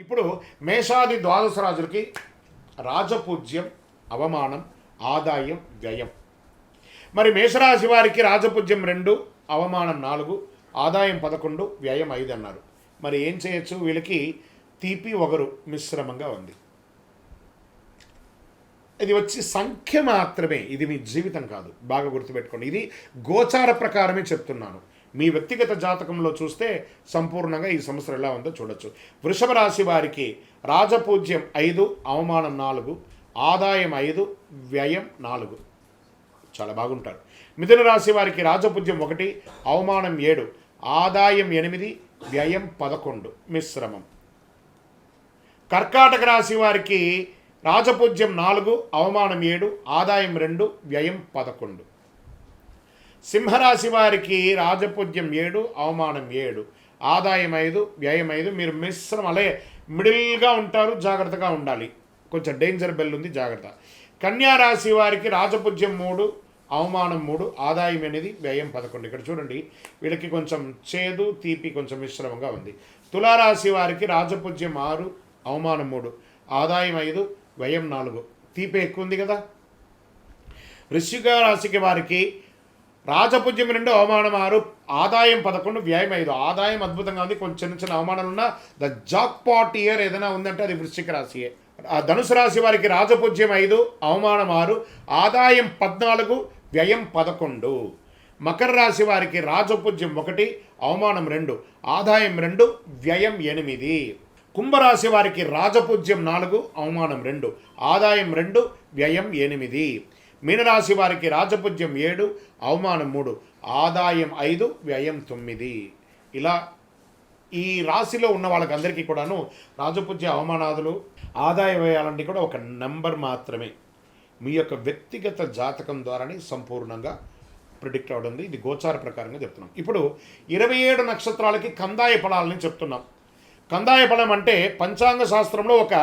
ఇప్పుడు మేషాది ద్వాదశ రాజులకి రాజపూజ్యం, అవమానం, ఆదాయం, వ్యయం. మరి మేషరాశి వారికి రాజపూజ్యం 2, అవమానం 4, ఆదాయం 11, వ్యయం 5 అన్నారు. మరి ఏం చేయొచ్చు? వీళ్ళకి తీపి ఒగరు మిశ్రమంగా ఉంది. ఇది వచ్చి సంఖ్య మాత్రమే, ఇది మీ జీవితం కాదు. బాగా గుర్తుపెట్టుకోండి. ఇది గోచార ప్రకారమే చెప్తున్నాను. మీ వ్యక్తిగత జాతకంలో చూస్తే సంపూర్ణంగా ఈ సంవత్సరం ఎలా ఉందో చూడొచ్చు. వృషభ రాశి వారికి రాజపూజ్యం 5, అవమానం 4, ఆదాయం 5, వ్యయం 4. చాలా బాగుంటారు. మిథున రాశి వారికి రాజపూజ్యం 1, అవమానం 7, ఆదాయం 8, వ్యయం 11, మిశ్రమం. కర్కాటక రాశి వారికి రాజపూజ్యం 4, అవమానం 7, ఆదాయం 2, వ్యయం 11. సింహరాశి వారికి రాజపూజ్యం 7, అవమానం 7, ఆదాయం 5, వ్యయం 5. మీరు మిశ్రమం అలాగే మిడిల్గా ఉంటారు, జాగ్రత్తగా ఉండాలి. కొంచెం డేంజర్ బెల్ ఉంది, జాగ్రత్త. కన్యా రాశి వారికి రాజపూజ్యం 3, అవమానం 3, ఆదాయం 8, వ్యయం 11. ఇక్కడ చూడండి, వీళ్ళకి కొంచెం చేదు తీపి కొంచెం మిశ్రమంగా ఉంది. తులారాశి వారికి రాజపూజ్యం 6, అవమానం 3, ఆదాయం 5, వ్యయం 4. తీపి ఎక్కువ ఉంది కదా. వృశ్చిక రాశికి వారికి రాజపూజ్యం 2, అవమానం 6, ఆదాయం 11, వ్యయం 5. ఆదాయం అద్భుతంగా ఉంది, కొంచెం చిన్న చిన్న అవమానాలు ఉన్న ద జాక్పాట్ ఇయర్ ఏదైనా ఉందంటే అది వృశ్చిక రాశియే. ధనుసు రాశి వారికి రాజపూజ్యం 5, అవమానం 6, ఆదాయం 14, వ్యయం 11. మకర రాశి వారికి రాజపూజ్యం 1, అవమానం 2, ఆదాయం 2, వ్యయం 8. కుంభరాశి వారికి రాజపూజ్యం 4, అవమానం 2, ఆదాయం 2, వ్యయం 8. మీనరాశి వారికి రాజపూజ్యం 7, అవమానం 3, ఆదాయం 5, వ్యయం 9. ఇలా ఈ రాశిలో ఉన్న వాళ్ళకందరికీ కూడాను రాజపూజ్య, అవమానాదులు, ఆదాయ వ్యయాలన్నీ కూడా ఒక నెంబర్ మాత్రమే. మీ యొక్క వ్యక్తిగత జాతకం ద్వారానే సంపూర్ణంగా ప్రిడిక్ట్ అవడం. ఇది గోచార ప్రకారంగా చెప్తున్నాం. ఇప్పుడు 27 నక్షత్రాలకి కందాయ ఫలాలని చెప్తున్నాం. కందాయ ఫలం అంటే పంచాంగ శాస్త్రంలో ఒక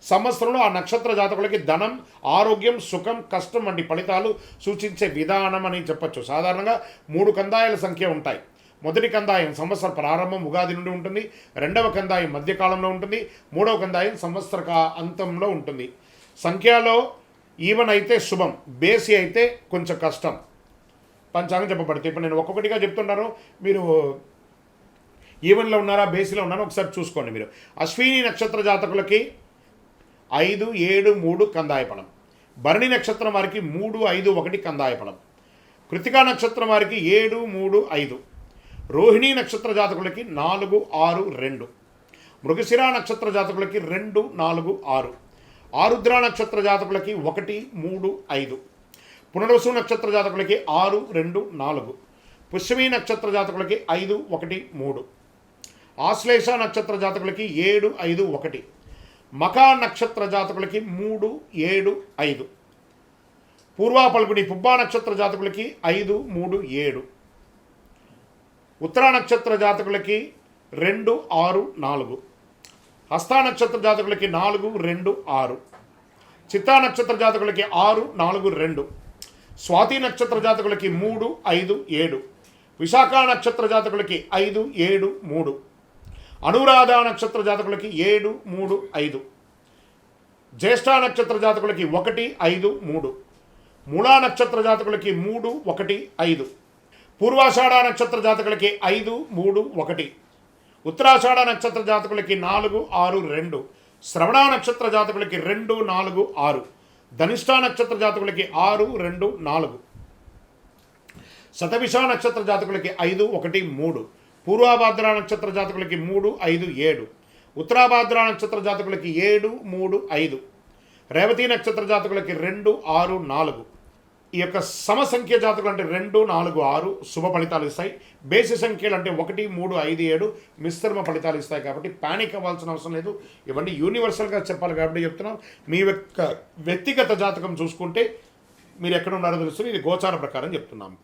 సంవత్సరంలో ఆ నక్షత్ర జాతకులకి ధనం, ఆరోగ్యం, సుఖం, కష్టం వంటి ఫలితాలు సూచించే విధానం అని చెప్పచ్చు. సాధారణంగా 3 కందాయాల సంఖ్య ఉంటాయి. మొదటి కందాయం సంవత్సర ప్రారంభం ఉగాది నుండి ఉంటుంది. రెండవ కందాయం మధ్యకాలంలో ఉంటుంది. మూడవ కందాయం సంవత్సర అంతంలో ఉంటుంది. సంఖ్యలో ఈవెన్ అయితే శుభం, బేసి అయితే కొంచెం కష్టం. పంచాంగం చెప్పబడుతుంది. ఇప్పుడు నేను ఒక్కొక్కటిగా చెప్తున్నాను, మీరు ఈవెన్లో ఉన్నారా, బేసిలో ఉన్నారా ఒకసారి చూసుకోండి. మీరు అశ్విని నక్షత్ర జాతకులకి 5, 7, 3 కందాయ ఫలం. భరణి నక్షత్రం వారికి 3, 5, 1 కందాయ ఫలం. కృతికా నక్షత్రం వారికి 7, 3, 5. రోహిణీ నక్షత్ర జాతకులకి 4, 6, 2. మృగశిర నక్షత్ర జాతకులకి 2, 4, 6. ఆరుద్ర నక్షత్ర జాతకులకి 1, 3, 5. పునర్వసు నక్షత్ర జాతకులకి 6, 2, 4. పుష్యమీ నక్షత్ర జాతకులకి 5, 1, 3. ఆశ్లేష నక్షత్ర జాతకులకి 7, 5, 1. మఖా నక్షత్ర జాతకులకి 3, 7, 5. పూర్వా పల్గుని పుబ్బా నక్షత్ర జాతకులకి 5, 3, 7. ఉత్తరా నక్షత్ర జాతకులకి 2, 6, 4. హస్తా నక్షత్ర జాతకులకి 4, 2, 6. చిత్తా నక్షత్ర జాతకులకి 6, 4, 2. స్వాతి నక్షత్ర జాతకులకి 3, 5, 7. విశాఖ నక్షత్ర జాతకులకి 5, 7, 3. అనురాధ నక్షత్ర జాతకులకి 7, 3, 5. జ్యేష్ఠ నక్షత్ర జాతకులకి 1, 5, 3. మూలా నక్షత్ర జాతకులకి 3, 1, 5. పూర్వాషాఢ నక్షత్ర జాతకులకి 5, 3, 1. ఉత్తరాషాఢ నక్షత్ర జాతకులకి 4, 6, 2. శ్రవణ నక్షత్ర జాతకులకి 2, 4, 6. ధనిష్ఠ నక్షత్ర జాతకులకి 6, 2, 4. శతభిష నక్షత్ర జాతకులకి 5, 1, 3. పూర్వాభాద్ర నక్షత్ర జాతకులకి 3, 5, 7. ఉత్తరాభాద్ర నక్షత్ర జాతకులకి 7, 3, 5. రేవతి నక్షత్ర జాతకులకి 2, 6, 4. ఈ యొక్క సమసంఖ్య జాతకులు అంటే 2, 4, 6 శుభ ఫలితాలు ఇస్తాయి. బేసి సంఖ్యలు అంటే 1, 3, 5, 7 మిశ్రమ ఫలితాలు ఇస్తాయి. కాబట్టి ప్యానిక్ అవ్వాల్సిన అవసరం లేదు. ఇవన్నీ యూనివర్సల్గా చెప్పాలి కాబట్టి చెప్తున్నాం. మీ యొక్క వ్యక్తిగత జాతకం చూసుకుంటే మీరు ఎక్కడ ఉన్నారో తెలుస్తుంది. ఇది గోచార ప్రకారం చెప్తున్నాము.